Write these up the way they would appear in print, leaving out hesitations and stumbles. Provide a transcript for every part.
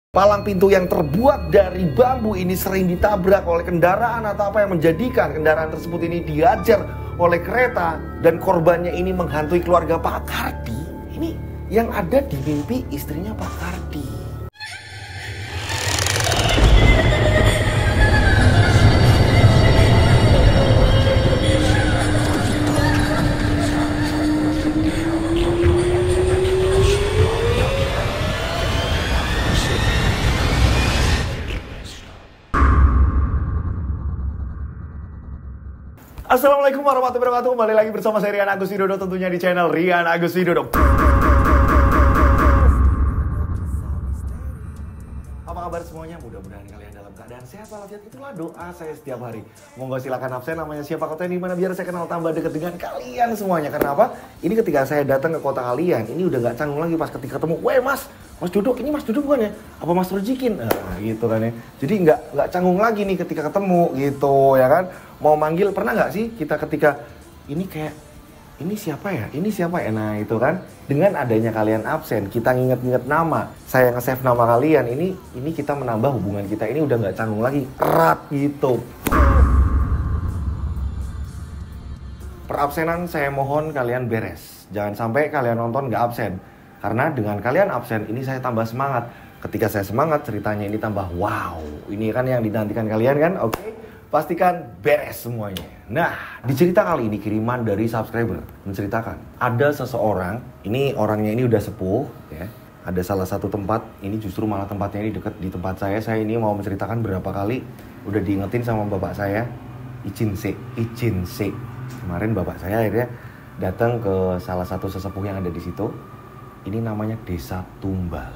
Palang pintu yang terbuat dari bambu ini sering ditabrak oleh kendaraan atau apa yang menjadikan kendaraan tersebut ini dihajar oleh kereta dan korbannya ini menghantui keluarga Pak Kardi. Ini yang ada di mimpi istrinya Pak Kardi. Assalamualaikum warahmatullahi wabarakatuh. Kembali lagi bersama saya Rian Agus Widodo, tentunya di channel Rian Agus Widodo. Apa kabar semuanya? Mudah-mudahan kalian dalam keadaan sehat walafiat. Itulah doa saya setiap hari. Monggo silakan absen namanya siapa, kota di mana, biar saya kenal tambah dekat dengan kalian semuanya. Kenapa? Ini ketika saya datang ke kota kalian, ini udah gak canggung lagi pas ketika ketemu. Weh mas Dodo, ini Mas Dodo bukan ya? Apa Mas Rojikin? Nah, gitu kan ya. Jadi nggak canggung lagi nih ketika ketemu gitu ya kan. Mau manggil, pernah nggak sih kita ketika ini kayak ini siapa ya? Ini siapa ya? Nah itu kan. Dengan adanya kalian absen, kita nginget-nginget nama. Saya nge-save nama kalian. Ini kita menambah hubungan kita. Ini udah nggak canggung lagi. Erat gitu. Perabsenan saya mohon kalian beres. Jangan sampai kalian nonton nggak absen. Karena dengan kalian absen, ini saya tambah semangat. Ketika saya semangat, ceritanya ini tambah wow. Ini kan yang dinantikan kalian kan? Oke, pastikan beres semuanya. Nah, di cerita kali ini kiriman dari subscriber menceritakan ada seseorang, ini orangnya ini udah sepuh ya. Ada salah satu tempat, ini justru malah tempatnya ini deket di tempat saya. Saya ini mau menceritakan berapa kali udah diingetin sama bapak saya, izin sih. Kemarin bapak saya akhirnya datang ke salah satu sesepuh yang ada di situ. Ini namanya Desa Tumbal.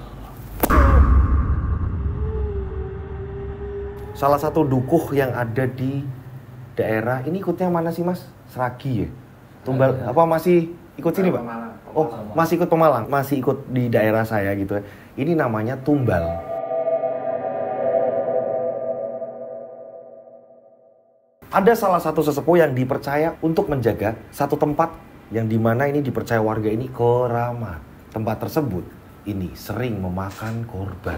Salah satu dukuh yang ada di daerah ini, ikutnya mana sih mas? Seragi ya? Tumbal apa masih ikut sini pak? Oh masih ikut Pemalang, masih ikut di daerah saya gitu ya. Ini namanya Tumbal. Ada salah satu sesepuh yang dipercaya untuk menjaga satu tempat yang dimana ini dipercaya warga ini keramat. Tempat tersebut ini sering memakan korban.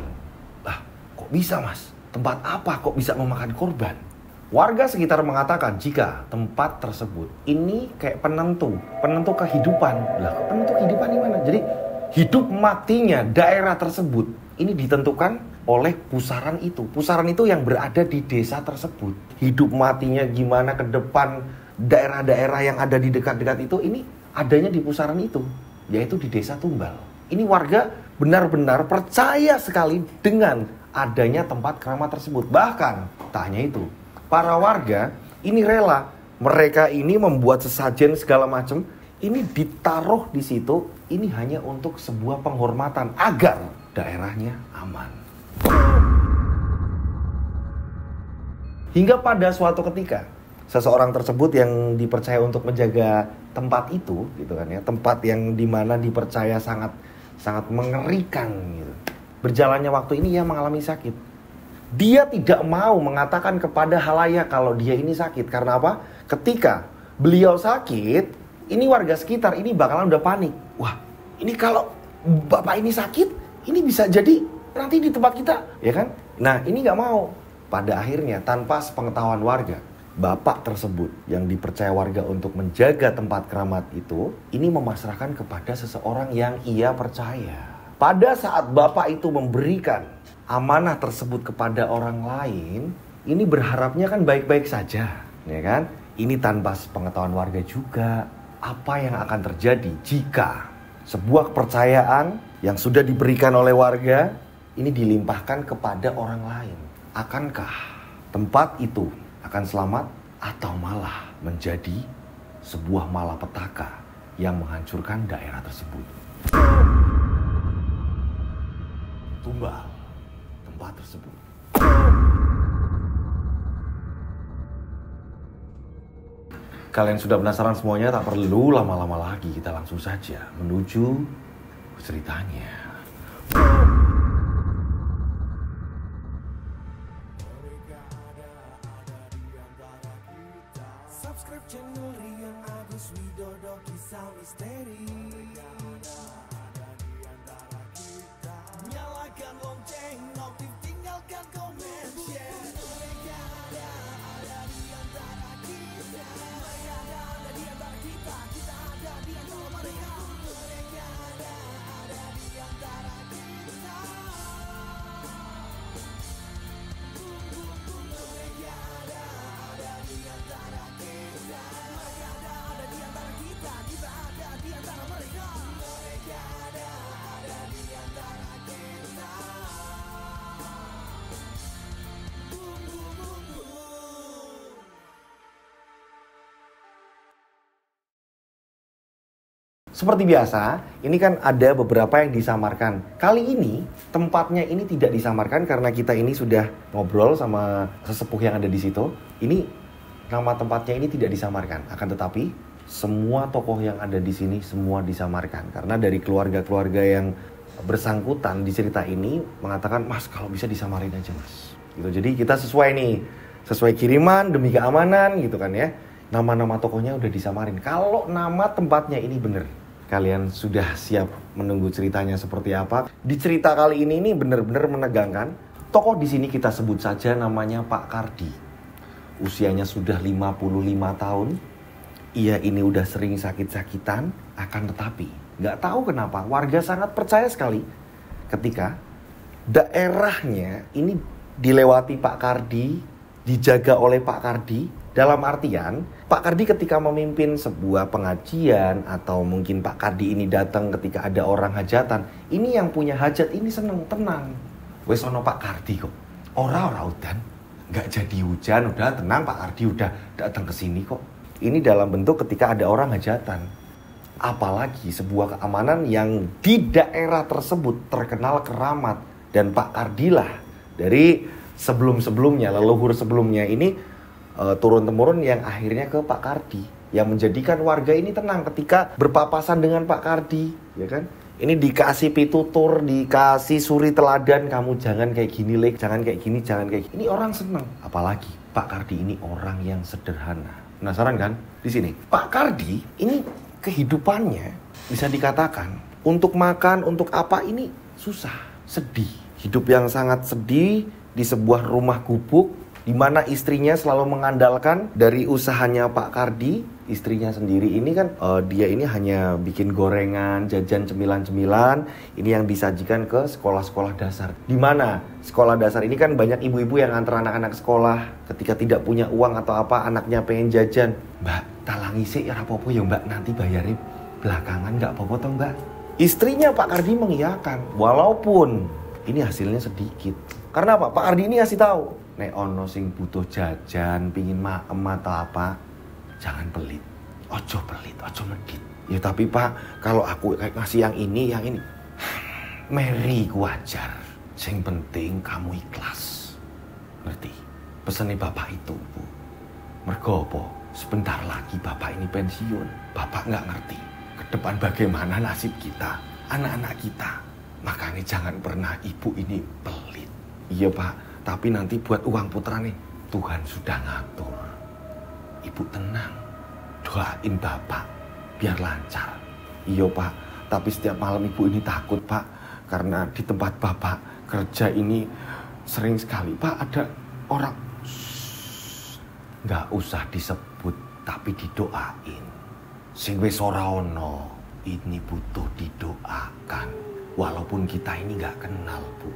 Lah, kok bisa mas? Tempat apa kok bisa memakan korban? Warga sekitar mengatakan jika tempat tersebut ini kayak penentu kehidupan. Lah, kok penentu kehidupan di mana? Jadi hidup matinya daerah tersebut ini ditentukan oleh pusaran itu. Pusaran itu yang berada di desa tersebut. Hidup matinya gimana ke depan daerah-daerah yang ada di dekat-dekat itu, ini adanya di pusaran itu, yaitu di Desa Tumbal. Ini warga benar-benar percaya sekali dengan adanya tempat keramat tersebut. Bahkan, tak hanya itu, para warga ini rela, mereka ini membuat sesajen segala macam, ini ditaruh di situ, ini hanya untuk sebuah penghormatan agar daerahnya aman. Hingga pada suatu ketika, seseorang tersebut yang dipercaya untuk menjaga tempat itu gitu kan ya, tempat yang dimana dipercaya sangat mengerikan gitu. Berjalannya waktu ini ia mengalami sakit. Dia tidak mau mengatakan kepada halayak kalau dia ini sakit. Karena apa? Ketika beliau sakit, ini warga sekitar ini bakalan udah panik. Wah, ini kalau bapak ini sakit, ini bisa jadi nanti di tempat kita, ya kan? Nah, ini nggak mau. Pada akhirnya tanpa sepengetahuan warga, bapak tersebut yang dipercaya warga untuk menjaga tempat keramat itu, ini memasrahkan kepada seseorang yang ia percaya. Pada saat bapak itu memberikan amanah tersebut kepada orang lain, ini berharapnya kan baik-baik saja, ya kan? Ini tanpa sepengetahuan warga juga. Apa yang akan terjadi jika sebuah kepercayaan yang sudah diberikan oleh warga, ini dilimpahkan kepada orang lain? Akankah tempat itu akan selamat atau malah menjadi sebuah malapetaka yang menghancurkan daerah tersebut? Tumbal tempat tersebut. Kalian sudah penasaran semuanya, tak perlu lama-lama lagi, kita langsung saja menuju ceritanya. Subscribe channel Rian Agus Widodo, kisah misteri. Nyalakan lonceng. Seperti biasa, ini kan ada beberapa yang disamarkan. Kali ini, tempatnya ini tidak disamarkan karena kita ini sudah ngobrol sama sesepuh yang ada di situ. Ini, nama tempatnya ini tidak disamarkan. Akan tetapi, semua tokoh yang ada di sini semua disamarkan. Karena dari keluarga-keluarga yang bersangkutan di cerita ini mengatakan, Mas kalau bisa disamarin aja Mas. Gitu. Jadi kita sesuai nih, sesuai kiriman demi keamanan gitu kan ya. Nama-nama tokohnya udah disamarin. Kalau nama tempatnya ini bener. Kalian sudah siap menunggu ceritanya seperti apa? Di cerita kali ini benar-benar menegangkan. Tokoh di sini kita sebut saja namanya Pak Kardi. Usianya sudah 55 tahun. Ia ini udah sering sakit-sakitan. Akan tetapi, nggak tahu kenapa warga sangat percaya sekali ketika daerahnya ini dilewati Pak Kardi, dijaga oleh Pak Kardi. Dalam artian, Pak Kardi ketika memimpin sebuah pengajian atau mungkin Pak Kardi ini datang ketika ada orang hajatan, ini yang punya hajat ini seneng, tenang. Wes ono Pak Kardi kok. Ora udan, nggak jadi hujan, udah tenang Pak Kardi udah datang ke sini kok. Ini dalam bentuk ketika ada orang hajatan. Apalagi sebuah keamanan yang di daerah tersebut terkenal keramat. Dan Pak Kardi lah dari sebelum-sebelumnya, leluhur sebelumnya ini turun-temurun yang akhirnya ke Pak Kardi. Yang menjadikan warga ini tenang ketika berpapasan dengan Pak Kardi, ya kan? Ini dikasih pitutur, dikasih suri teladan, kamu jangan kayak gini, Lek, jangan kayak gini, jangan kayak gini. Ini orang senang. Apalagi Pak Kardi ini orang yang sederhana. Penasaran kan? Di sini. Pak Kardi ini kehidupannya bisa dikatakan untuk makan, untuk apa ini susah, sedih. Hidup yang sangat sedih di sebuah rumah gubuk di mana istrinya selalu mengandalkan dari usahanya Pak Kardi. Istrinya sendiri ini kan dia ini hanya bikin gorengan, jajan cemilan-cemilan. Ini yang disajikan ke sekolah-sekolah dasar. Di mana sekolah dasar ini kan banyak ibu-ibu yang antar anak-anak sekolah. Ketika tidak punya uang atau apa, anaknya pengen jajan. Mbak, talangi sih ya apa-apa ya Mbak, nanti bayarin belakangan nggak apa-apa toh Mbak. Istrinya Pak Kardi mengiyakan, walaupun ini hasilnya sedikit. Karena apa? Pak Kardi ini ngasih tahu, nek ono sing butuh jajan, pingin maem atau apa, jangan pelit. Ojo pelit, ojo medit. Ya tapi Pak, kalau aku kayak ngasih yang ini, meri ku wajar. Sing penting kamu ikhlas. Ngerti? Pesannya Bapak itu, Bu. Mergo apa? Sebentar lagi Bapak ini pensiun. Bapak nggak ngerti ke depan bagaimana nasib kita, anak-anak kita. Makanya jangan pernah ibu ini pelit. Iya Pak, tapi nanti buat uang putra nih, Tuhan sudah ngatur. Ibu tenang, doain Bapak biar lancar. Iya Pak, tapi setiap malam ibu ini takut Pak, karena di tempat Bapak kerja ini sering sekali Pak ada orang. Nggak usah disebut, tapi didoain. Sing wis ora ono, ini butuh didoakan. Walaupun kita ini nggak kenal, Bu.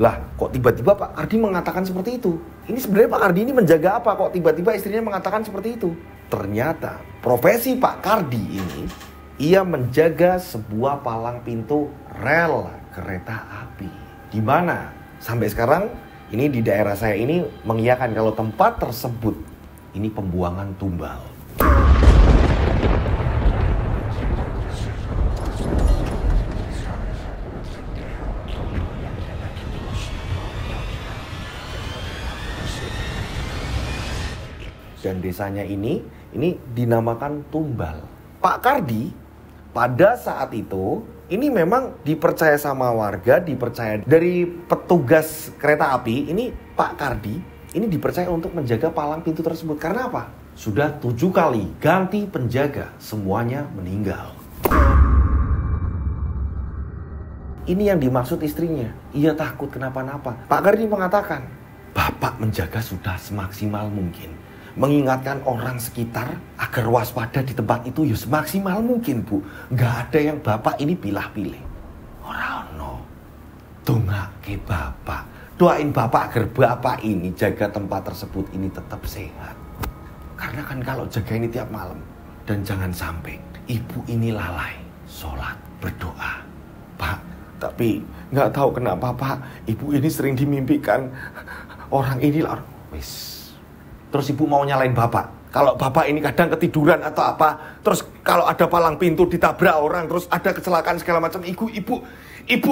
Lah, kok tiba-tiba Pak Kardi mengatakan seperti itu? Ini sebenarnya Pak Kardi ini menjaga apa? Kok tiba-tiba istrinya mengatakan seperti itu? Ternyata profesi Pak Kardi ini, ia menjaga sebuah palang pintu rel kereta api. Di mana sampai sekarang ini di daerah saya ini mengiyakan kalau tempat tersebut ini pembuangan tumbal. Dan desanya ini dinamakan Tumbal. Pak Kardi pada saat itu ini memang dipercaya sama warga, dipercaya dari petugas kereta api. Ini Pak Kardi ini dipercaya untuk menjaga palang pintu tersebut. Karena apa? Sudah 7 kali ganti penjaga, semuanya meninggal. Ini yang dimaksud istrinya. Ia takut kenapa-napa. Pak Kardi mengatakan, Bapak menjaga sudah semaksimal mungkin. Mengingatkan orang sekitar agar waspada di tempat itu ya semaksimal mungkin, Bu. Nggak ada yang Bapak ini pilah-pilih. Ora ono. Dongake Bapak. Doain Bapak agar Bapak ini jaga tempat tersebut ini tetap sehat. Karena kan kalau jaga ini tiap malam. Dan jangan sampai ibu ini lalai sholat, berdoa. Pak, tapi nggak tahu kenapa Pak, ibu ini sering dimimpikan orang ini lah. Wis. Terus ibu mau nyalain Bapak Kalau bapak ini kadang ketiduran atau apa, terus kalau ada palang pintu ditabrak orang, terus ada kecelakaan segala macam, ibu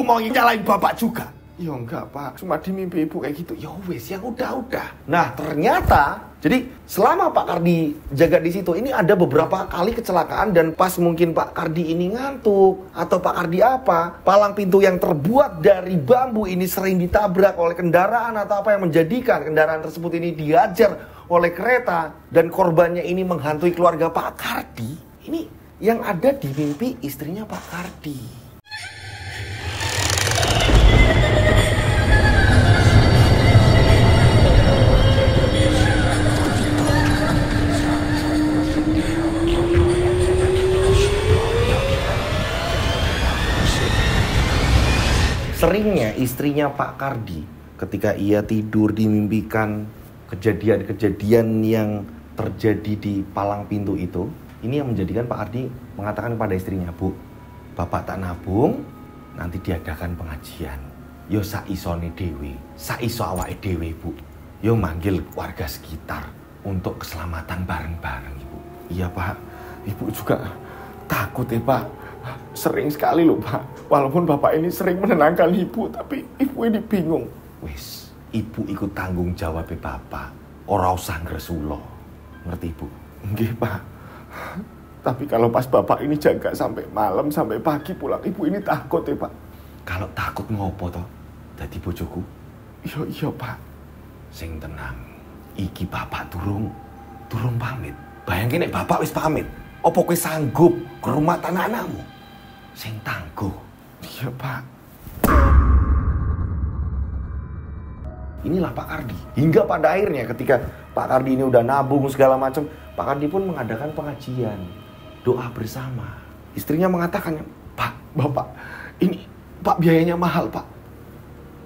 mau nyalain bapak juga. Ya enggak pak, cuma di mimpi ibu kayak gitu. Ya wes, yang udah. Nah ternyata, jadi selama Pak Kardi jaga di situ, ini ada beberapa kali kecelakaan dan pas mungkin Pak Kardi ini ngantuk atau Pak Kardi apa, palang pintu yang terbuat dari bambu ini sering ditabrak oleh kendaraan atau apa yang menjadikan kendaraan tersebut ini dihajar oleh kereta dan korbannya ini menghantui keluarga Pak Kardi. Ini yang ada di mimpi istrinya Pak Kardi. Seringnya istrinya Pak Kardi ketika ia tidur dimimpikan kejadian-kejadian yang terjadi di palang pintu itu, ini yang menjadikan Pak Kardi mengatakan kepada istrinya, Bu, bapak tak nabung, nanti diadakan pengajian. Yo saisone dewe, saiso awake dewe Bu. Yo manggil warga sekitar untuk keselamatan bareng-bareng Ibu. Iya Pak, Ibu juga takut ya Pak. Sering sekali loh Pak, walaupun bapak ini sering menenangkan ibu, tapi ibu ini bingung. Wis, ibu ikut tanggung jawab bapak, ora usah ngresulo. Ngerti ibu? Nggih Pak. Tapi kalau pas bapak ini jaga sampai malam, sampai pagi pulang, ibu ini takut ya Pak. Kalau takut ngopo toh? Dadi bojoku? Iya Pak. Sing tenang, iki bapak durung pamit. Bayangin nek bapak wis pamit, opo kowe sanggup ke rumah anak-anakmu? Sing tangguh. Iya Pak. Inilah Pak Kardi. Hingga pada akhirnya ketika Pak Kardi ini udah nabung segala macam, Pak Kardi pun mengadakan pengajian, doa bersama. Istrinya mengatakan, Pak, bapak, ini Pak biayanya mahal Pak.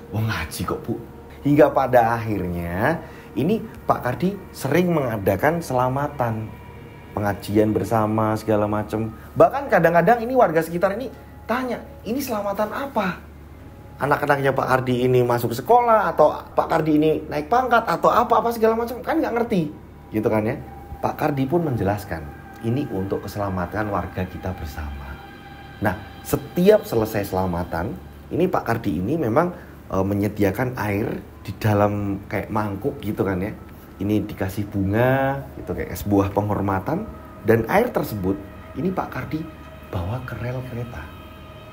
Wah ngaji kok Bu. Hingga pada akhirnya ini Pak Kardi sering mengadakan selamatan, pengajian bersama segala macam. Bahkan kadang-kadang ini warga sekitar ini tanya, ini selamatan apa? Anak-anaknya Pak Kardi ini masuk sekolah atau Pak Kardi ini naik pangkat atau apa-apa segala macam, kan nggak ngerti, gitu kan ya? Pak Kardi pun menjelaskan, ini untuk keselamatan warga kita bersama. Nah, setiap selesai selamatan, ini Pak Kardi ini memang menyediakan air di dalam kayak mangkuk gitu kan ya. Ini dikasih bunga, itu kayak sebuah penghormatan. Dan air tersebut, ini Pak Kardi bawa ke rel kereta.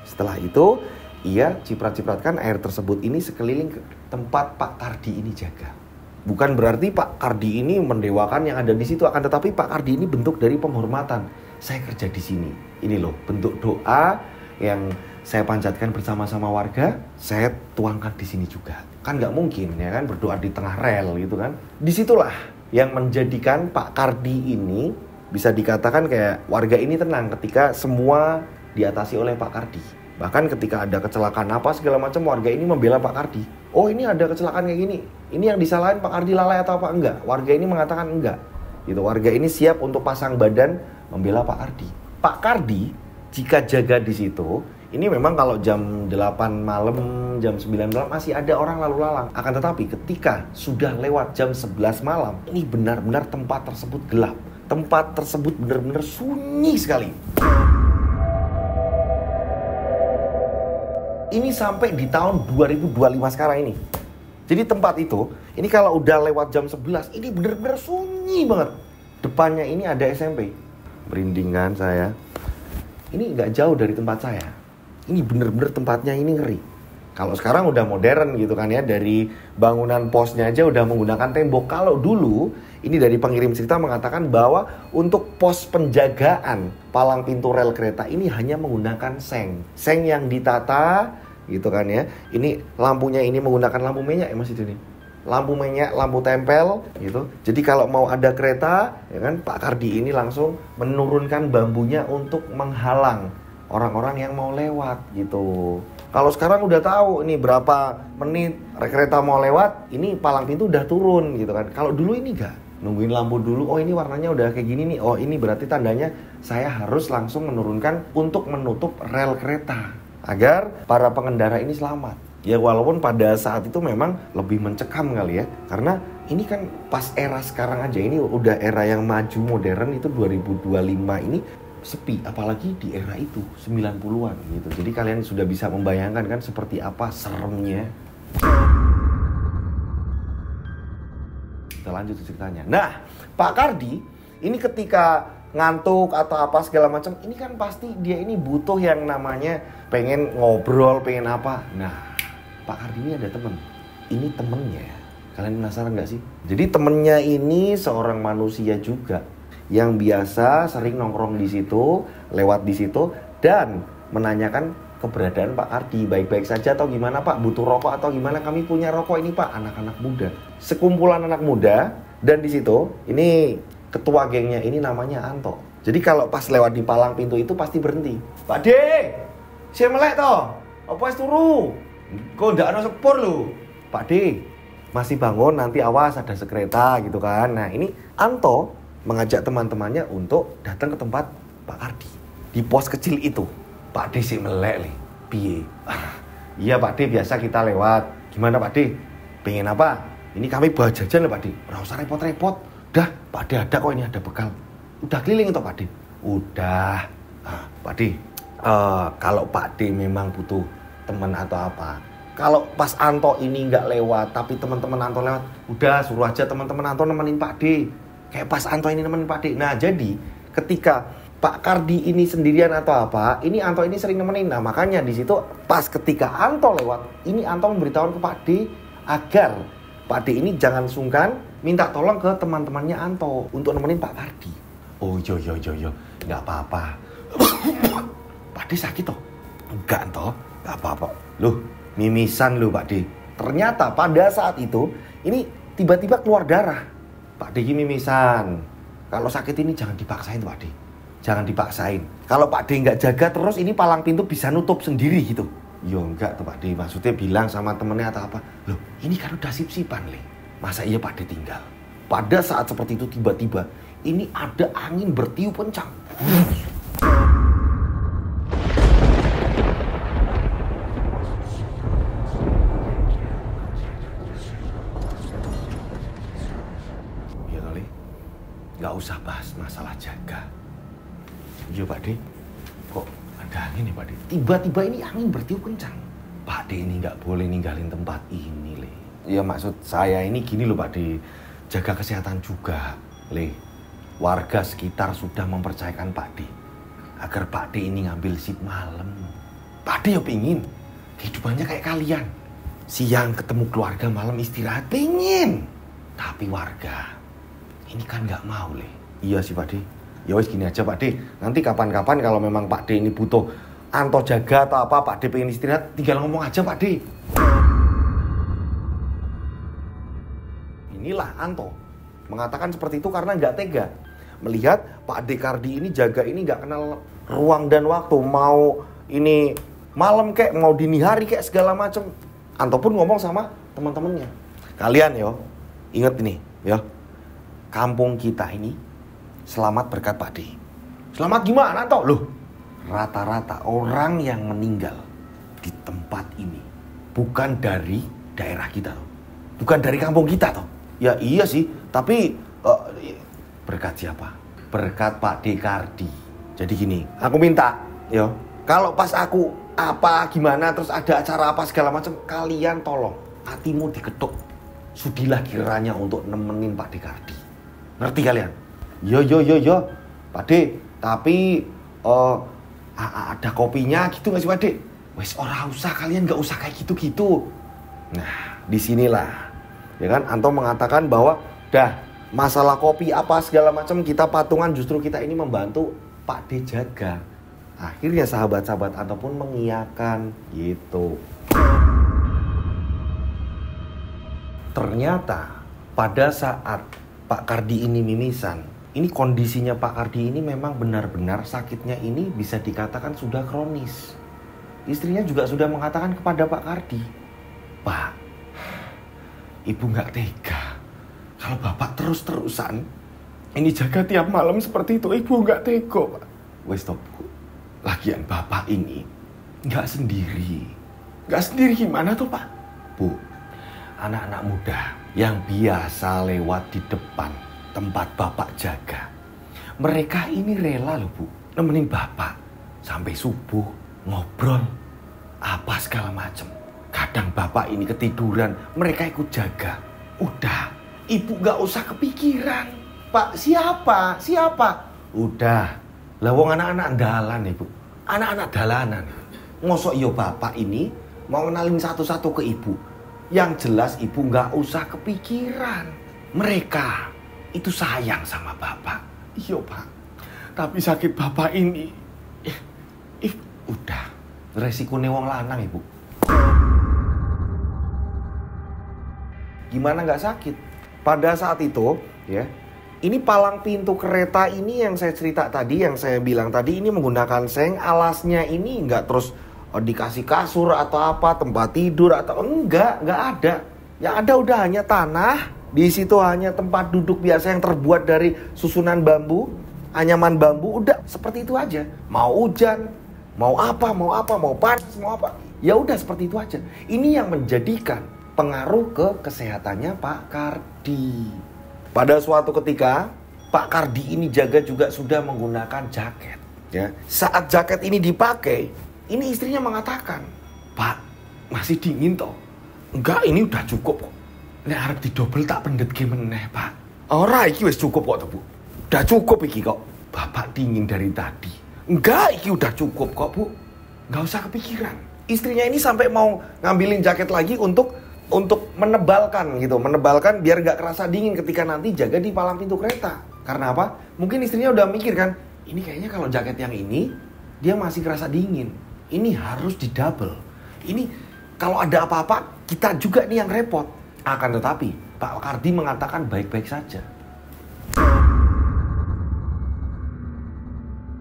Setelah itu, ia ciprat-cipratkan air tersebut ini sekeliling ke tempat Pak Kardi ini jaga. Bukan berarti Pak Kardi ini mendewakan yang ada di situ, akan tetapi Pak Kardi ini bentuk dari penghormatan. Saya kerja di sini. Ini loh, bentuk doa yang saya panjatkan bersama-sama warga, saya tuangkan di sini juga. Kan nggak mungkin ya kan berdoa di tengah rel gitu kan. Disitulah yang menjadikan Pak Kardi ini bisa dikatakan kayak warga ini tenang ketika semua diatasi oleh Pak Kardi. Bahkan ketika ada kecelakaan apa segala macam, warga ini membela Pak Kardi. Oh ini ada kecelakaan kayak gini, ini yang disalahin Pak Kardi lalai atau apa? Enggak, warga ini mengatakan enggak gitu. Warga ini siap untuk pasang badan membela Pak Kardi. Pak Kardi jika jaga di situ, ini memang kalau jam 8 malam, jam 9 malam masih ada orang lalu lalang. Akan tetapi ketika sudah lewat jam 11 malam, ini benar-benar tempat tersebut gelap. Tempat tersebut benar-benar sunyi sekali. Ini sampai di tahun 2025 sekarang ini. Jadi tempat itu, ini kalau udah lewat jam 11, ini benar-benar sunyi banget. Depannya ini ada SMP. Merinding kan saya. Ini nggak jauh dari tempat saya. Ini bener-bener tempatnya ini ngeri. Kalau sekarang udah modern gitu kan ya, dari bangunan posnya aja udah menggunakan tembok. Kalau dulu, ini dari pengirim cerita mengatakan bahwa untuk pos penjagaan palang pintu rel kereta ini hanya menggunakan seng. Seng yang ditata gitu kan ya. Ini lampunya ini menggunakan lampu minyak ya Mas itu nih. Lampu minyak, lampu tempel gitu. Jadi kalau mau ada kereta, ya kan Pak Kardi ini langsung menurunkan bambunya untuk menghalang orang-orang yang mau lewat gitu. Kalau sekarang udah tahu ini berapa menit kereta mau lewat, ini palang pintu udah turun gitu kan. Kalau dulu ini enggak, nungguin lampu dulu. Oh ini warnanya udah kayak gini nih. Oh ini berarti tandanya saya harus langsung menurunkan untuk menutup rel kereta agar para pengendara ini selamat. Ya walaupun pada saat itu memang lebih mencekam kali ya, karena ini kan pas era sekarang aja, ini udah era yang maju modern, itu 2025 ini sepi, apalagi di era itu 90-an gitu. Jadi kalian sudah bisa membayangkan kan seperti apa seremnya. Kita lanjut ceritanya. Nah, Pak Kardi ini ketika ngantuk atau apa segala macam, ini kan pasti dia ini butuh yang namanya pengen ngobrol, pengen apa. Nah, Pak Kardi ini ada temen. Ini temennya. Kalian penasaran nggak sih? Jadi temennya ini seorang manusia juga yang biasa sering nongkrong di situ, lewat di situ, dan menanyakan keberadaan Pak Kardi. Baik-baik saja atau gimana Pak? Butuh rokok atau gimana? Kami punya rokok ini Pak. Anak-anak muda. Sekumpulan anak muda. Dan di situ, ini ketua gengnya ini namanya Anto. Jadi kalau pas lewat di palang pintu itu pasti berhenti. Pak D, saya melek toh. Apa es turu? Kok ndak ada sepur lu? Pak D, masih bangun, nanti awas ada sekreta gitu kan. Nah ini Anto mengajak teman-temannya untuk datang ke tempat Pak Kardi. Di pos kecil itu. Pak D sih melek nih. Piye? Iya Pak D, biasa kita lewat. Gimana Pak D? Pengen apa? Ini kami bawa jajan lah Pak D. Nggak usah repot-repot. Udah, Pak D ada kok, ini ada bekal. Udah keliling itu Pak D? Udah. Pak D, kalau Pak D memang butuh teman atau apa, kalau pas Anto ini nggak lewat, tapi teman-teman Anto lewat, udah suruh aja teman-teman Anto nemenin Pak D. Kayak pas Anto ini nemenin Pak D. Nah jadi ketika Pak Kardi ini sendirian atau apa, ini Anto ini sering nemenin. Nah makanya di situ pas ketika Anto lewat, ini Anto memberitahukan ke Pak D agar Pak D ini jangan sungkan minta tolong ke teman-temannya Anto untuk nemenin Pak Kardi. Oh yo, nggak apa-apa. Pak D sakit toh? Enggak toh, nggak apa-apa. Loh, mimisan loh Pak D. Ternyata pada saat itu ini tiba-tiba keluar darah. Pak D ini mimisan. Kalau sakit ini jangan dipaksain Pak D. Jangan dipaksain. Kalau Pak D nggak jaga terus ini palang pintu bisa nutup sendiri gitu. Yo enggak tuh Pak D, maksudnya bilang sama temennya atau apa. Loh ini kan udah sip-sipan Le. Masa iya Pak D tinggal? Pada saat seperti itu tiba-tiba ini ada angin bertiup kencang. Ya kali, nggak usah bahas masalah jaga. Iya Pak D, kok ada angin nih Pak D? Tiba-tiba ini angin bertiup kencang. Pak D ini nggak boleh ninggalin tempat ini Le. Ya maksud saya ini gini loh Pak D, jaga kesehatan juga Le. Warga sekitar sudah mempercayakan Pak D agar Pak D ini ngambil shift malam. Pak D ya pingin kehidupannya kayak kalian, siang ketemu keluarga, malam istirahat, pingin. Tapi warga ini kan nggak mau Le. Iya sih Pak D. Ya wes gini aja Pak D, nanti kapan-kapan kalau memang Pak D ini butuh Anto jaga atau apa, Pak D pengen istirahat, tinggal ngomong aja Pak D. Inilah Anto mengatakan seperti itu karena nggak tega melihat Pak D Kardi ini jaga ini nggak kenal ruang dan waktu, mau ini malam kek, mau dini hari kek, segala macam. Anto pun ngomong sama teman-temannya, kalian yo inget ini ya, kampung kita ini selamat berkat Pak D. Selamat gimana toh? Loh, rata-rata orang yang meninggal di tempat ini bukan dari daerah kita toh. Bukan dari kampung kita toh. Ya iya sih, tapi berkat siapa? Berkat Pak D Kardi. Jadi gini, aku minta yo, kalau pas aku apa gimana terus ada acara apa segala macam, kalian tolong hatimu diketuk. Sudilah kiranya untuk nemenin Pak D Kardi. Ngerti kalian? Yo, Pak D, tapi ada kopinya gitu nggak sih Pak D? Wes ora usah, kalian nggak usah kayak gitu-gitu. Nah, disinilah, ya kan Anto mengatakan bahwa dah masalah kopi apa segala macam kita patungan, justru kita ini membantu Pak D jaga. Akhirnya sahabat-sahabat Anto pun mengiyakan gitu. Ternyata pada saat Pak Kardi ini mimisan, ini kondisinya Pak Kardi ini memang benar-benar sakitnya ini bisa dikatakan sudah kronis. Istrinya juga sudah mengatakan kepada Pak Kardi, Pak, Ibu nggak tega. Kalau Bapak terus-terusan ini jaga tiap malam seperti itu, Ibu nggak tega Pak. Wes stop Bu. Lagian Bapak ini nggak sendiri. Nggak sendiri gimana tuh Pak? Bu, anak-anak muda yang biasa lewat di depan tempat bapak jaga. Mereka ini rela loh Bu, nemenin bapak sampai subuh, ngobrol, apa segala macem. Kadang bapak ini ketiduran, mereka ikut jaga. Udah, ibu gak usah kepikiran. Pak, siapa? Udah, lah wong anak-anak dalan ibu, anak-anak dalanan. Ngosok yo bapak ini mau kenalin satu-satu ke ibu. Yang jelas ibu gak usah kepikiran. Mereka itu sayang sama bapak. Iya Pak, tapi sakit bapak ini, udah, resikonya wong lanang ibu. Gimana nggak sakit? Pada saat itu, ya, ini palang pintu kereta ini yang saya cerita tadi, yang saya bilang tadi, ini menggunakan seng. Alasnya ini nggak terus dikasih kasur atau apa, tempat tidur atau enggak ada. Yang ada udah hanya tanah. Di situ hanya tempat duduk biasa yang terbuat dari susunan bambu, anyaman bambu, udah seperti itu aja. Mau hujan, mau apa, mau panas, mau apa, ya udah seperti itu aja. Ini yang menjadikan pengaruh ke kesehatannya Pak Kardi. Pada suatu ketika, Pak Kardi ini jaga juga sudah menggunakan jaket. Ya, saat jaket ini dipakai, ini istrinya mengatakan, Pak, masih dingin toh? Enggak, ini udah cukup kok. Nek arep didobel tak pendet ki meneh, Pak. Ora, iki wis cukup kok, Bu. Udah cukup iki kok. Bapak dingin dari tadi. Enggak, iki udah cukup kok, Bu. Enggak usah kepikiran. Istrinya ini sampai mau ngambilin jaket lagi untuk menebalkan gitu, menebalkan biar nggak kerasa dingin ketika nanti jaga di palang pintu kereta. Karena apa? Mungkin istrinya udah mikir kan, ini kayaknya kalau jaket yang ini dia masih kerasa dingin. Ini harus didouble. Ini kalau ada apa-apa kita juga nih yang repot. Akan tetapi Pak Kardi mengatakan baik-baik saja.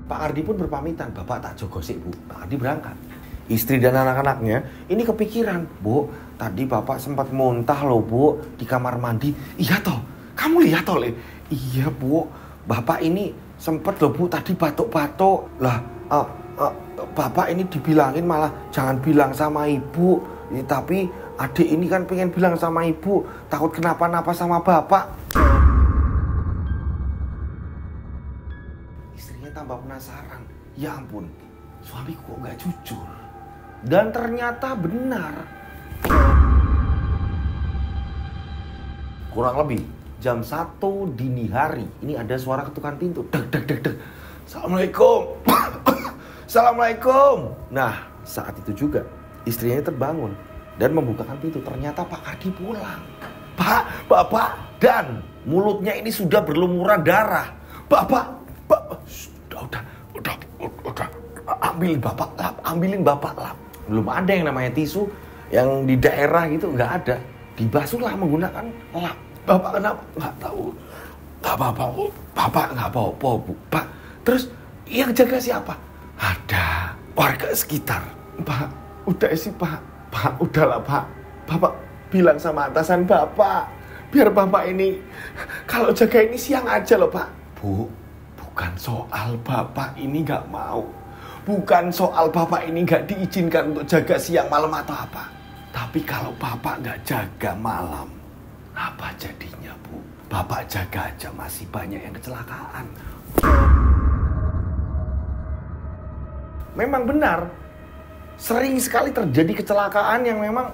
Pak Kardi pun berpamitan, Bapak tak jogo sik Bu. Pak Kardi berangkat. Istri dan anak-anaknya ini kepikiran, Bu, tadi Bapak sempat muntah loh Bu di kamar mandi. Iya toh, kamu lihat toh Le? Iya Bu, Bapak ini sempat loh Bu tadi batuk-batuk. Lah, Bapak ini dibilangin malah jangan bilang sama Ibu. Ya, tapi adik ini kan pengen bilang sama Ibu, takut kenapa-napa sama Bapak. Istrinya tambah penasaran. Ya ampun, suamiku kok gak jujur. Dan ternyata benar. Kurang lebih jam 1 dini hari, ini ada suara ketukan pintu. Deg. Assalamualaikum. Assalamualaikum. Nah, saat itu juga istrinya terbangun dan membukakan pintu. Ternyata Pak Kardi pulang. Pak, Bapak, dan mulutnya ini sudah berlumuran darah. Bapak, udah. Ambilin Bapak lap. Belum ada yang namanya tisu yang di daerah gitu, nggak ada. Dibasuhlah menggunakan lap. Bapak kenapa? Nggak tahu. Nggak apa-apa, Bu. Bapak nggak apa-apa, Bu. Pak, terus yang jaga siapa? Ada warga sekitar. Pak, udah sih Pak. Pak, udahlah Pak. Bapak bilang sama atasan Bapak, biar Bapak ini kalau jaga ini siang aja loh Pak. Bu, bukan soal Bapak ini nggak mau. Bukan soal Bapak ini nggak diizinkan untuk jaga siang malam atau apa. Tapi kalau Bapak nggak jaga malam, apa jadinya Bu? Bapak jaga aja masih banyak yang kecelakaan. Memang benar, sering sekali terjadi kecelakaan yang memang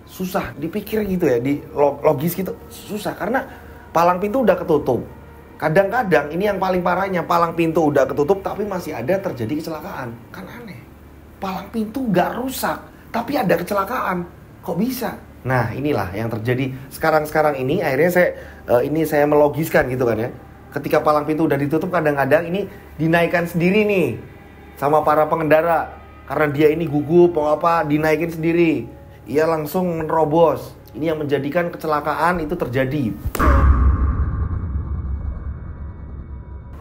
susah dipikir gitu ya, di logis gitu, susah karena palang pintu udah ketutup. Kadang-kadang ini yang paling parahnya, palang pintu udah ketutup tapi masih ada terjadi kecelakaan. Kan aneh. Palang pintu gak rusak, tapi ada kecelakaan. Kok bisa? Nah, inilah yang terjadi sekarang ini. Akhirnya saya melogiskan gitu kan ya. Ketika palang pintu udah ditutup, kadang-kadang ini dinaikkan sendiri nih sama para pengendara. Karena dia ini gugup mau apa, dinaikin sendiri. Ia langsung menerobos. Ini yang menjadikan kecelakaan itu terjadi.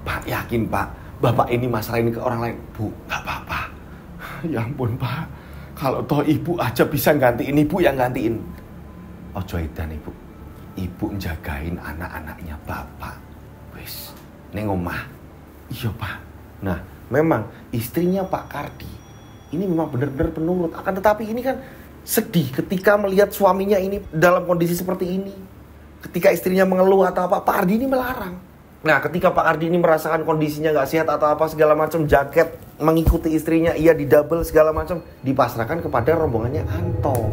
Pak, yakin Pak, Bapak ini masalah ini ke orang lain. Bu, gak apa-apa. Ya ampun Pak, kalau toh Ibu aja bisa gantiin, Ibu yang gantiin. Ojo edan Ibu. Ibu njagain anak-anaknya Bapak. Wis, neng omah. Iya Pak. Nah, memang istrinya Pak Kardi ini memang benar-benar penurut. Akan tetapi ini kan sedih ketika melihat suaminya ini dalam kondisi seperti ini. Ketika istrinya mengeluh atau apa, Pak Ardi ini melarang. Nah, ketika Pak Ardi ini merasakan kondisinya nggak sehat atau apa segala macam, jaket mengikuti istrinya, ia didouble segala macam, dipasrahkan kepada rombongannya Anto.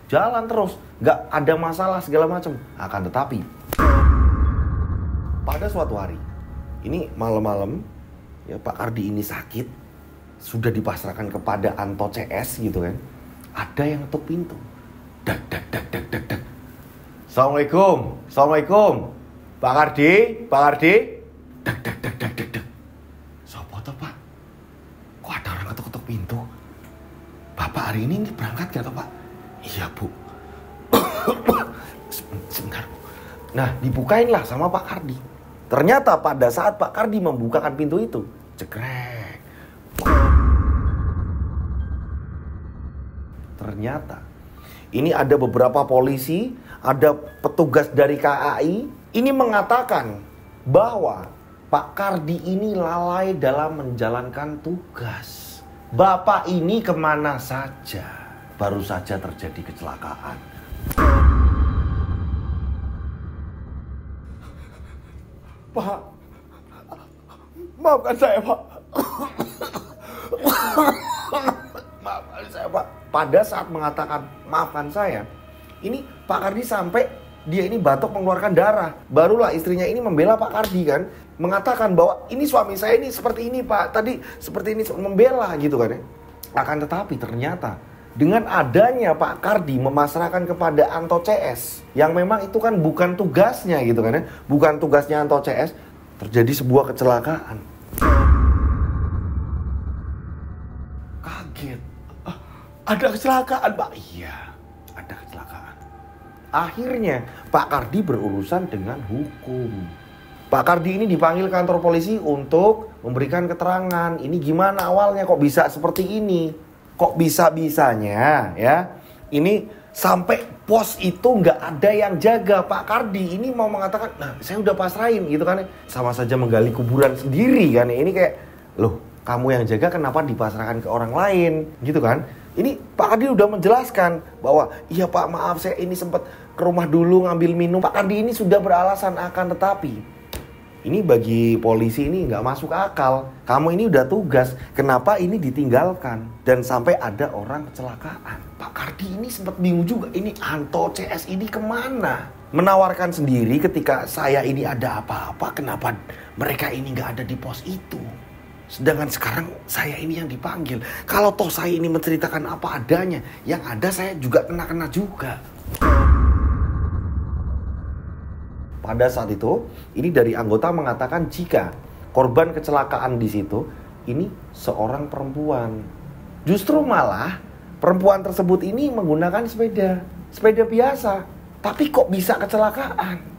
Jalan terus, nggak ada masalah segala macam. Akan tetapi, pada suatu hari, ini malam-malam, ya Pak Ardi ini sakit, sudah dipasrahkan kepada Anto CS gitu kan. Ada yang ketuk pintu. Dak dak dak dak dak dak. Assalamualaikum, assalamualaikum. Pak Ardi, Pak Ardi. Dak dak dak dak dak dak. Sopo toh Pak? Kok ada orang ketuk-ketuk pintu? Bapak hari ini berangkat gak toh Pak? Iya Bu. Sebentar Bu. Nah dibukainlah sama Pak Kardi. Ternyata pada saat Pak Kardi membukakan pintu itu, cekrek. Ternyata ini ada beberapa polisi, ada petugas dari KAI. Ini mengatakan bahwa Pak Kardi ini lalai dalam menjalankan tugas. Bapak ini kemana saja. Baru saja terjadi kecelakaan. Pak, maafkan saya Pak. Maafkan saya Pak. Pada saat mengatakan maafkan saya, ini Pak Kardi sampai dia ini batuk mengeluarkan darah. Barulah istrinya ini membela Pak Kardi kan, mengatakan bahwa ini suami saya ini seperti ini Pak, tadi seperti ini, membela gitu kan ya. Akan tetapi ternyata dengan adanya Pak Kardi memasrahkan kepada Anto CS, yang memang itu kan bukan tugasnya gitu kan ya, bukan tugasnya Anto CS, terjadi sebuah kecelakaan. Kaget. Ada kecelakaan Pak? Iya, ada kecelakaan. Akhirnya Pak Kardi berurusan dengan hukum. Pak Kardi ini dipanggil kantor polisi untuk memberikan keterangan. Ini gimana awalnya kok bisa seperti ini? Kok bisa-bisanya ya, ini sampai pos itu nggak ada yang jaga. Pak Kardi ini mau mengatakan, nah saya udah pasrahin gitu kan, sama saja menggali kuburan sendiri kan. Ini kayak, loh kamu yang jaga kenapa dipasrahkan ke orang lain gitu kan. Ini Pak Kardi udah menjelaskan bahwa iya Pak maaf saya ini sempat ke rumah dulu ngambil minum. Pak Kardi ini sudah beralasan, akan tetapi ini bagi polisi ini nggak masuk akal. Kamu ini udah tugas, kenapa ini ditinggalkan? Dan sampai ada orang kecelakaan. Pak Kardi ini sempat bingung juga, ini Anto CS ini kemana? Menawarkan sendiri ketika saya ini ada apa-apa, kenapa mereka ini nggak ada di pos itu? Sedangkan sekarang saya ini yang dipanggil. Kalau toh saya ini menceritakan apa adanya, yang ada saya juga kena-kena juga. Pada saat itu, ini dari anggota mengatakan jika korban kecelakaan di situ, ini seorang perempuan. Justru malah perempuan tersebut ini menggunakan sepeda biasa. Tapi kok bisa kecelakaan?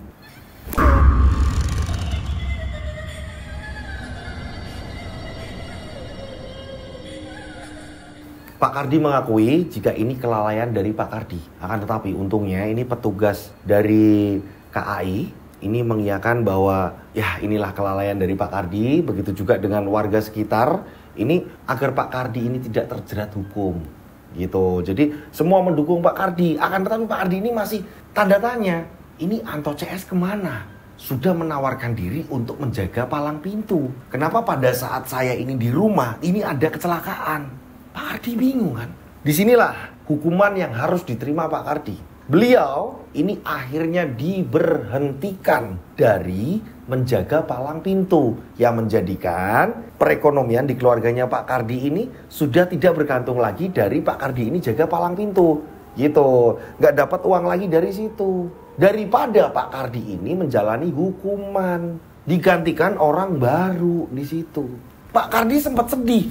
Pak Kardi mengakui jika ini kelalaian dari Pak Kardi. Akan tetapi untungnya ini petugas dari KAI ini mengiyakan bahwa ya inilah kelalaian dari Pak Kardi. Begitu juga dengan warga sekitar ini agar Pak Kardi ini tidak terjerat hukum gitu. Jadi semua mendukung Pak Kardi. Akan tetapi Pak Kardi ini masih tanda tanya. Ini Anto CS kemana? Sudah menawarkan diri untuk menjaga palang pintu. Kenapa pada saat saya ini di rumah ini ada kecelakaan? Pak Kardi bingung kan. Disinilah hukuman yang harus diterima Pak Kardi. Beliau ini akhirnya diberhentikan dari menjaga palang pintu, yang menjadikan perekonomian di keluarganya Pak Kardi ini sudah tidak bergantung lagi dari Pak Kardi ini jaga palang pintu gitu, nggak dapat uang lagi dari situ. Daripada Pak Kardi ini menjalani hukuman, digantikan orang baru di situ. Pak Kardi sempat sedih.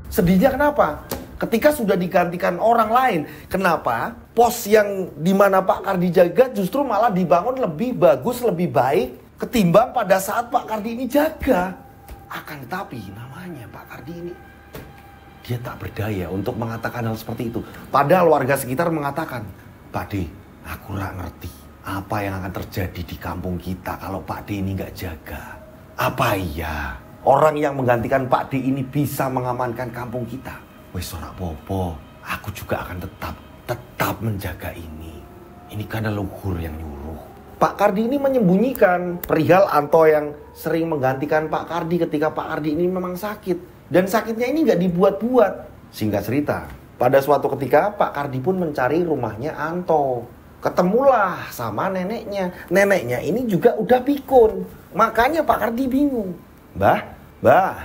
Sedihnya kenapa? Ketika sudah digantikan orang lain, kenapa pos yang dimana Pak Kardi jaga justru malah dibangun lebih bagus, lebih baik ketimbang pada saat Pak Kardi ini jaga. Akan tetapi namanya Pak Kardi ini dia tak berdaya untuk mengatakan hal seperti itu. Padahal warga sekitar mengatakan, Pak D, aku nggak ngerti apa yang akan terjadi di kampung kita kalau Pak D ini nggak jaga. Apa iya orang yang menggantikan Pak D ini bisa mengamankan kampung kita? Wes ora apa-apa, aku juga akan tetap menjaga ini. Ini karena luhur yang nyuruh. Pak Kardi ini menyembunyikan perihal Anto yang sering menggantikan Pak Kardi ketika Pak Kardi ini memang sakit. Dan sakitnya ini nggak dibuat-buat. Singkat cerita, pada suatu ketika Pak Kardi pun mencari rumahnya Anto. Ketemulah sama neneknya. Neneknya ini juga udah pikun. Makanya Pak Kardi bingung. Mbah,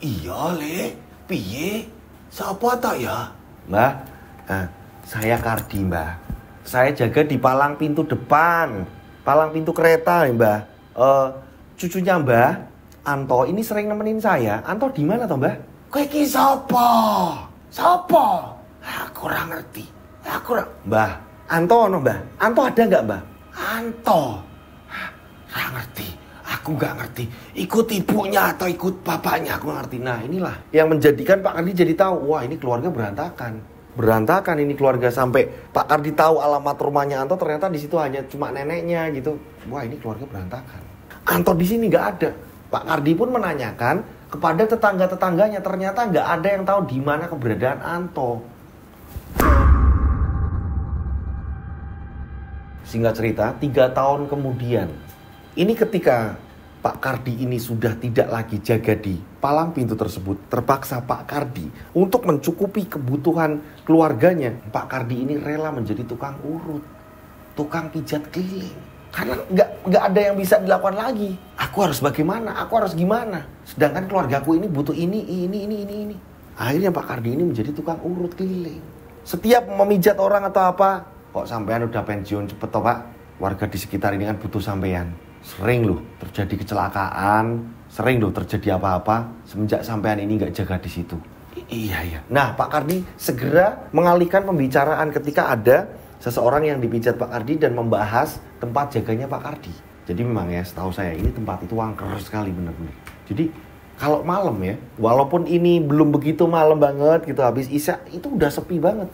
iya le, piye? Siapa tak ya? Mbah, saya Kardi mbah. Saya jaga di palang pintu depan. Palang pintu kereta nih mbah. Cucunya mbah, Anto ini sering nemenin saya. Anto di mana toh, Mbah? Kowe iki sapa? Sapa? Aku ora ngerti. Mbah, Anto ono, Mbah? Anto ada enggak, Mbah? Anto. Ora ngerti. Aku enggak ngerti. Ikut ibunya atau ikut bapaknya, aku ngerti. Nah, inilah yang menjadikan Pak Kardi jadi tahu, wah, ini keluarga berantakan. Berantakan ini keluarga sampai Pak Kardi tahu alamat rumahnya Anto, ternyata di situ hanya cuma neneknya gitu. Wah, ini keluarga berantakan. Anto di sini enggak ada. Pak Kardi pun menanyakan kepada tetangga-tetangganya, ternyata nggak ada yang tahu di mana keberadaan Anto. Singkat cerita, 3 tahun kemudian, ini ketika Pak Kardi ini sudah tidak lagi jaga di palang pintu tersebut, terpaksa Pak Kardi untuk mencukupi kebutuhan keluarganya, Pak Kardi ini rela menjadi tukang urut, tukang pijat keliling. Karena nggak ada yang bisa dilakukan lagi. Aku harus bagaimana? Aku harus gimana? Sedangkan keluargaku ini butuh ini. Akhirnya Pak Kardi ini menjadi tukang urut keliling. Setiap memijat orang atau apa, kok sampean udah pensiun cepet toh Pak? Warga di sekitar ini kan butuh sampean. Sering loh terjadi kecelakaan, sering loh terjadi apa-apa semenjak sampean ini nggak jaga di situ. Iya. Nah, Pak Kardi segera mengalihkan pembicaraan ketika ada seseorang yang dipijat Pak Kardi dan membahas tempat jaganya Pak Kardi. Jadi memang ya, setahu saya ini tempat itu angker sekali benar-benar. Jadi kalau malam ya, walaupun ini belum begitu malam banget gitu, habis Isya itu udah sepi banget.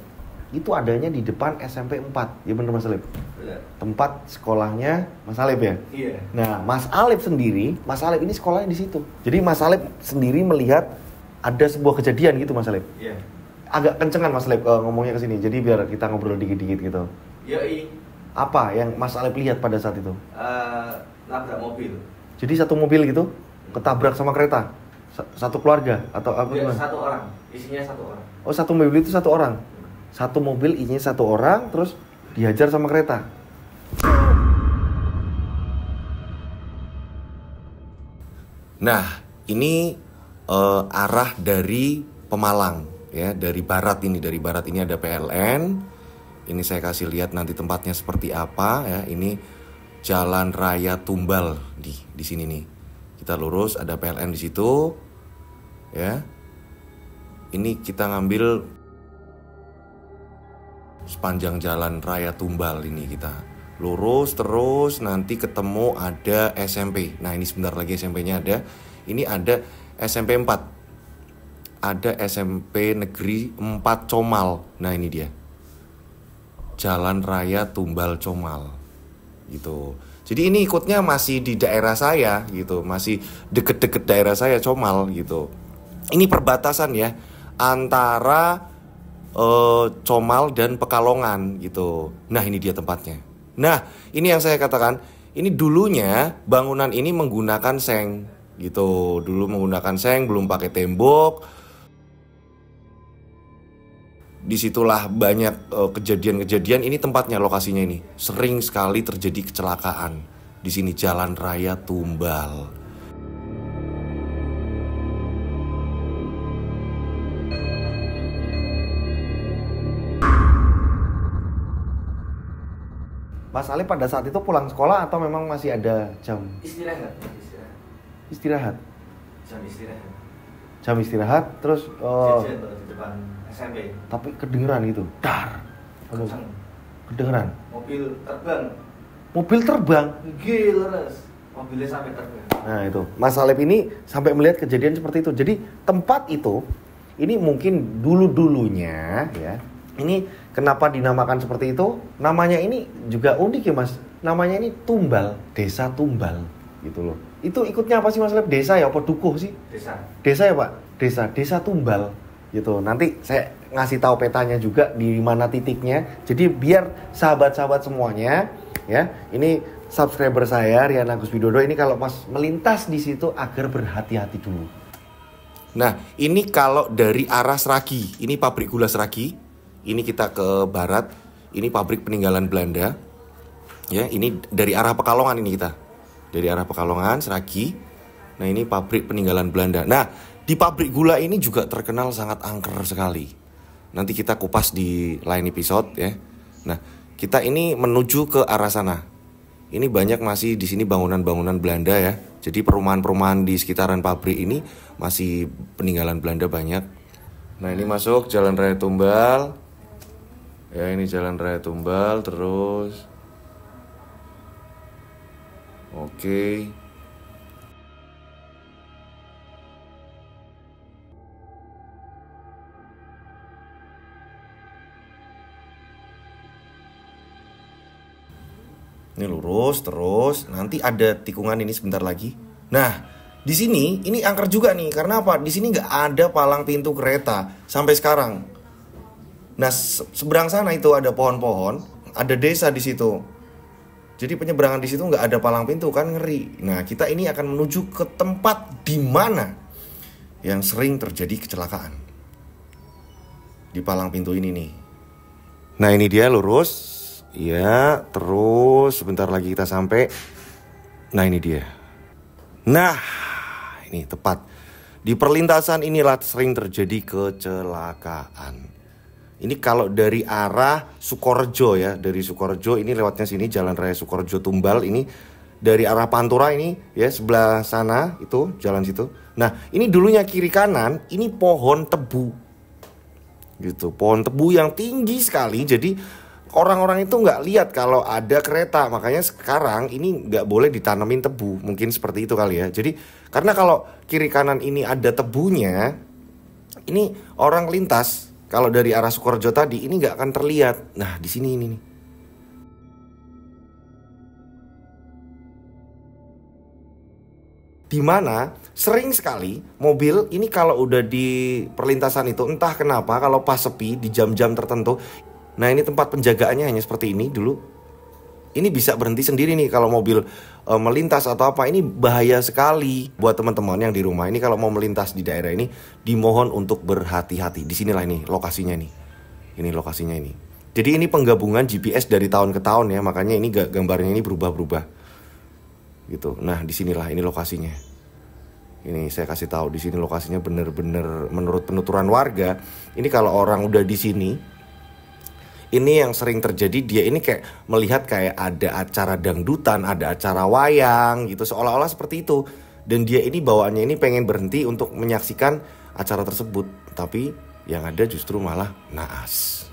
Itu adanya di depan SMP 4. Ya benar Mas Alip? Benar. Tempat sekolahnya Mas Alip ya? Iya. Nah, Mas Alip ini sekolahnya di situ. Jadi Mas Alip sendiri melihat ada sebuah kejadian gitu Mas Alip. Iya. Agak kencengan Mas Alip ngomongnya ke sini. Jadi biar kita ngobrol dikit-dikit gitu. Yoi. Apa yang Mas Alip lihat pada saat itu? Nabrak mobil. Jadi satu mobil gitu ketabrak sama kereta? Satu keluarga atau apa? Ya, satu orang. Isinya satu orang. Oh, satu mobil itu satu orang. Satu mobil isinya satu orang terus dihajar sama kereta. Nah, ini arah dari Pemalang. Ya, dari barat ini ada PLN. Ini saya kasih lihat nanti tempatnya seperti apa ya. Ini Jalan Raya Tumbal di sini nih. Kita lurus ada PLN di situ. Ya. Ini kita ngambil sepanjang Jalan Raya Tumbal ini kita lurus terus nanti ketemu ada SMP. Nah, ini sebentar lagi SMP-nya ada. Ini ada SMP 4. Ada SMP Negeri 4 Comal. Nah, ini dia. Jalan Raya Tumbal Comal. Gitu. Jadi ini ikutnya masih di daerah saya gitu, masih deket-deket daerah saya Comal gitu. Ini perbatasan ya antara Comal dan Pekalongan gitu. Nah, ini dia tempatnya. Nah, ini yang saya katakan, ini dulunya bangunan ini menggunakan seng gitu. Dulu menggunakan seng, belum pakai tembok. Disitulah banyak kejadian-kejadian. Ini tempatnya, lokasinya ini. Sering sekali terjadi kecelakaan. Di sini Jalan Raya Tumbal. Mas Ali pada saat itu pulang sekolah atau memang masih ada jam? Istirahat. Jam istirahat terus jajan di depan SMP. Tapi kedengeran gitu. Dar. Kedengeran. Mobil terbang. Gila, mobilnya sampai terbang. Nah, itu. Mas Alip ini sampai melihat kejadian seperti itu. Jadi tempat itu ini mungkin dulu-dulunya ya. Ini kenapa dinamakan seperti itu? Namanya ini juga unik ya Mas. Namanya ini Tumbal, Desa Tumbal gitu loh. Itu ikutnya apa sih Mas Leb? Desa ya apa dukuh sih? Desa. Desa ya Pak? Desa Tumbal gitu. Nanti saya ngasih tahu petanya juga di mana titiknya. Jadi biar sahabat-sahabat semuanya ya, ini subscriber saya Rian Agus Widodo ini kalau pas melintas di situ agar berhati-hati dulu. Nah, ini kalau dari arah Sragi, ini pabrik gula Sragi. Ini kita ke barat, ini pabrik peninggalan Belanda. Ya, ini dari arah Pekalongan ini kita. Dari arah Pekalongan, Sragi. Nah, ini pabrik peninggalan Belanda. Nah, di pabrik gula ini juga terkenal sangat angker sekali. Nanti kita kupas di lain episode ya. Nah, kita ini menuju ke arah sana. Ini banyak masih di sini bangunan-bangunan Belanda ya. Jadi perumahan-perumahan di sekitaran pabrik ini masih peninggalan Belanda banyak. Nah, ini masuk Jalan Raya Tumbal. Ya, ini Jalan Raya Tumbal terus. Oke. Ini lurus terus, nanti ada tikungan ini sebentar lagi. Nah, di sini ini angker juga nih, karena apa? Di sini nggak ada palang pintu kereta sampai sekarang. Nah, seberang sana itu ada pohon-pohon, ada desa di situ. Jadi penyeberangan di situ nggak ada palang pintu kan ngeri. Nah, kita ini akan menuju ke tempat di mana yang sering terjadi kecelakaan. Di palang pintu ini nih. Nah, ini dia lurus. Ya, terus sebentar lagi kita sampai. Nah, ini dia. Nah, ini tepat. Di perlintasan inilah sering terjadi kecelakaan. Ini kalau dari arah Sukorejo ya, dari Sukorejo ini lewatnya sini Jalan Raya Sukorejo Tumbal ini dari arah Pantura ini ya sebelah sana itu jalan situ. Nah, ini dulunya kiri kanan ini pohon tebu. Gitu, pohon tebu yang tinggi sekali. Jadi orang-orang itu nggak lihat kalau ada kereta, makanya sekarang ini nggak boleh ditanamin tebu, mungkin seperti itu kali ya. Jadi karena kalau kiri kanan ini ada tebunya, ini orang lintas kalau dari arah Sukorejo tadi ini nggak akan terlihat. Nah di sini ini nih. Dimana sering sekali mobil ini kalau udah di perlintasan itu entah kenapa kalau pas sepi di jam-jam tertentu. Nah ini tempat penjagaannya hanya seperti ini dulu. Ini bisa berhenti sendiri nih kalau mobil melintas atau apa. Ini bahaya sekali buat teman-teman yang di rumah. Ini kalau mau melintas di daerah ini dimohon untuk berhati-hati. Di sinilah ini lokasinya nih. Ini lokasinya ini. Jadi ini penggabungan GPS dari tahun ke tahun ya. Makanya ini gambarnya ini berubah-berubah. Gitu. Nah disinilah ini lokasinya. Ini saya kasih tahu di sini lokasinya bener-bener menurut penuturan warga. Ini kalau orang udah di sini. Ini yang sering terjadi, dia ini kayak melihat kayak ada acara dangdutan, ada acara wayang gitu, seolah-olah seperti itu. Dan dia ini bawaannya ini pengen berhenti untuk menyaksikan acara tersebut. Tapi yang ada justru malah naas.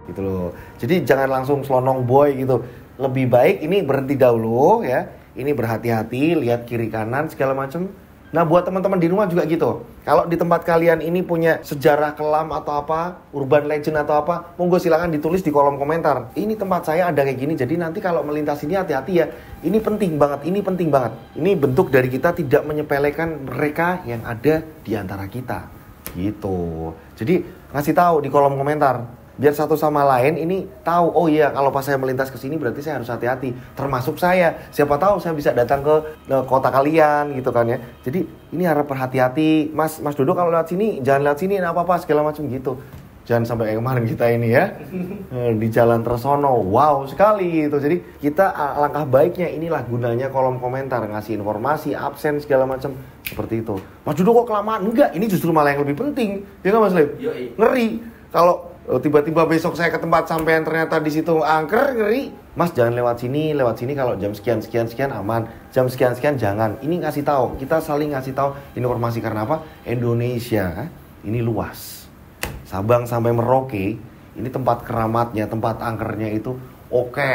Gitu loh. Jadi jangan langsung selonong boy gitu. Lebih baik ini berhenti dahulu ya. Ini berhati-hati, lihat kiri kanan segala macam. Nah buat teman-teman di rumah juga gitu. Kalau di tempat kalian ini punya sejarah kelam atau apa, urban legend atau apa, monggo silakan ditulis di kolom komentar. Ini tempat saya ada kayak gini, jadi nanti kalau melintas ini hati-hati ya. Ini penting banget, ini penting banget. Ini bentuk dari kita tidak menyepelekan mereka yang ada di antara kita. Gitu. Jadi ngasih tahu di kolom komentar. Biar satu sama lain ini tahu, oh iya kalau pas saya melintas ke sini berarti saya harus hati-hati. Termasuk saya, siapa tahu saya bisa datang ke kota kalian gitu kan ya. Jadi ini harap berhati-hati, Mas Dodo kalau lewat sini jangan lewat sini, enggak apa-apa segala macam gitu. Jangan sampai kayak kemarin kita ini ya di jalan Tresono, wow sekali gitu. Jadi kita langkah baiknya inilah gunanya kolom komentar, ngasih informasi, absen segala macam seperti itu. Mas Dodo kok kelamaan? Enggak, ini justru malah yang lebih penting, ya kan Mas Lip? Ngeri kalau tiba-tiba besok saya ke tempat sampean ternyata di situ angker, ngeri. Mas jangan lewat sini kalau jam sekian aman, jam sekian jangan. Ini ngasih tahu, kita saling ngasih tahu informasi karena apa? Indonesia ini luas. Sabang sampai Merauke, ini tempat keramatnya, tempat angkernya itu oke,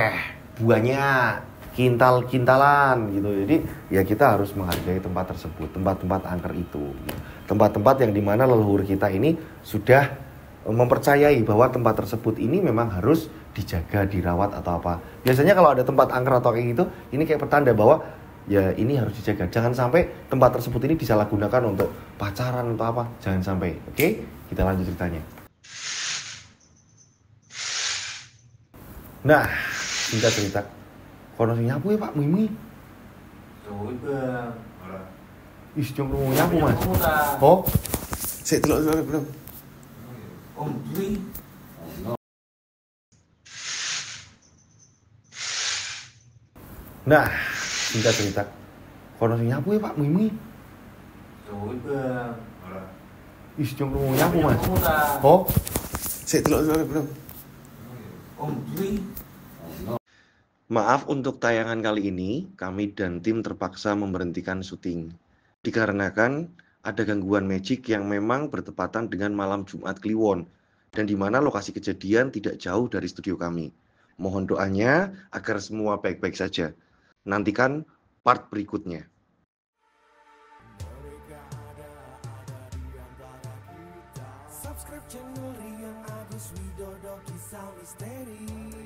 buahnya kintal-kintalan gitu. Jadi ya kita harus menghargai tempat tersebut, tempat-tempat angker itu. Gitu. Tempat-tempat yang dimana leluhur kita ini sudah mempercayai bahwa tempat tersebut ini memang harus dijaga, dirawat atau apa. Biasanya kalau ada tempat angker atau kayak gitu, ini kayak pertanda bahwa ya ini harus dijaga. Jangan sampai tempat tersebut ini disalahgunakan untuk pacaran atau apa. Jangan sampai. Oke, kita lanjut ceritanya. Nah, singkat cerita, kono sing nyapu ya Pak Mimi. Jauh bang. Ih, jong nyapu Mas. Nyapu ta. Oh, sik delok belum. Om beli. Nah, singkat cerita, kono sing nyapu ya Pak Mimi. Jauh bang. Ih, jong nyapu Mas. Nyapu ta. Oh, sik delok belum. Om beli. Maaf untuk tayangan kali ini, kami dan tim terpaksa memberhentikan syuting. Dikarenakan ada gangguan magic yang memang bertepatan dengan malam Jumat Kliwon, dan di mana lokasi kejadian tidak jauh dari studio kami. Mohon doanya agar semua baik-baik saja. Nantikan part berikutnya. Subscribe channel Rian Agus Widodo Kisah Misteri.